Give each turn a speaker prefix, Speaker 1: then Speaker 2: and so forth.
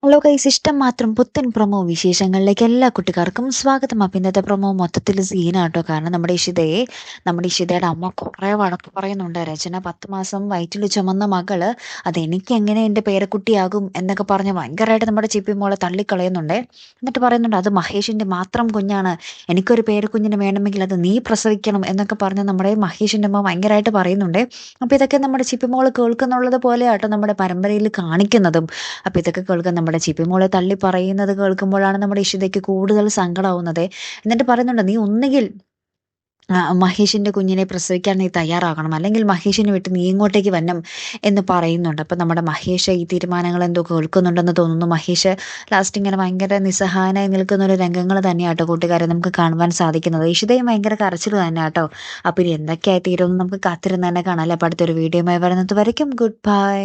Speaker 1: Hello guys, ഇഷ്ടം മാത്രം പുത്തൻ പ്രൊമോ വിശേഷങ്ങളിലേക്ക് എല്ലാ കുട്ടിക്കാർക്കും സ്വാഗതം. അപ്പം ഇന്നത്തെ പ്രൊമോ മൊത്തത്തിൽ സീനാട്ടോ. കാരണം നമ്മുടെ ഇഷിതയുടെ അമ്മ കുറേ വഴക്ക് പറയുന്നുണ്ട്. രചന 10 മാസം വയറ്റിൽ ചുമന്ന മകള് അതെനിക്ക് എങ്ങനെ എൻ്റെ പേരക്കുട്ടിയാകും എന്നൊക്കെ പറഞ്ഞ് ഭയങ്കരമായിട്ട് നമ്മുടെ ചിപ്പി മോളെ തള്ളിക്കളയുന്നുണ്ട്. എന്നിട്ട് പറയുന്നുണ്ട് അത് മഹേഷിൻ്റെ മാത്രം കുഞ്ഞാണ്, എനിക്കൊരു പേരക്കുഞ്ഞിന് വേണമെങ്കിൽ അത് നീ പ്രസവിക്കണം എന്നൊക്കെ പറഞ്ഞ് നമ്മുടെ മഹേഷിൻ്റെ അമ്മ ഭയങ്കരമായിട്ട് പറയുന്നുണ്ട്. അപ്പോൾ ഇതൊക്കെ നമ്മുടെ ചിപ്പി മോള് കേൾക്കുന്നുള്ളത് പോലെയാട്ടോ നമ്മുടെ പരമ്പരയിൽ കാണിക്കുന്നതും. അപ്പോൾ ഇതൊക്കെ കേൾക്കാൻ നമ്മുടെ ചിപ്പിമോളെ തള്ളി പറയുന്നത് കേൾക്കുമ്പോഴാണ് നമ്മുടെ ഇഷിതയ്ക്ക് കൂടുതൽ സങ്കടമാവുന്നത്. എന്നിട്ട് പറയുന്നുണ്ട്, നീ ഒന്നുകിൽ മഹേഷിൻ്റെ കുഞ്ഞിനെ പ്രസവിക്കാൻ നീ തയ്യാറാകണം, അല്ലെങ്കിൽ മഹേഷിനെ വിട്ട് നീ ഇങ്ങോട്ടേക്ക് വരണം എന്ന് പറയുന്നുണ്ട്. അപ്പം നമ്മുടെ മഹേഷ് ഈ തീരുമാനങ്ങൾ എന്തോ കേൾക്കുന്നുണ്ടെന്ന് തോന്നുന്നു. മഹേഷ് ലാസ്റ്റ് ഇങ്ങനെ ഭയങ്കര നിസ്സഹായനായി നിൽക്കുന്ന ഒരു രംഗങ്ങൾ തന്നെയാട്ടോ കൂട്ടുകാരെ നമുക്ക് കാണുവാൻ സാധിക്കുന്നത്. ഇഷിതയും ഭയങ്കര കരച്ചിൽ തന്നെ കേട്ടോ. അപ്പം ഇനി എന്തൊക്കെയായി തീരുമെന്ന് നമുക്ക് കാത്തിരുന്ന് തന്നെ കാണാം. അപ്പം അടുത്തൊരു വീഡിയോയുമായി വരുന്നത് വരയ്ക്കും ഗുഡ് ബൈ.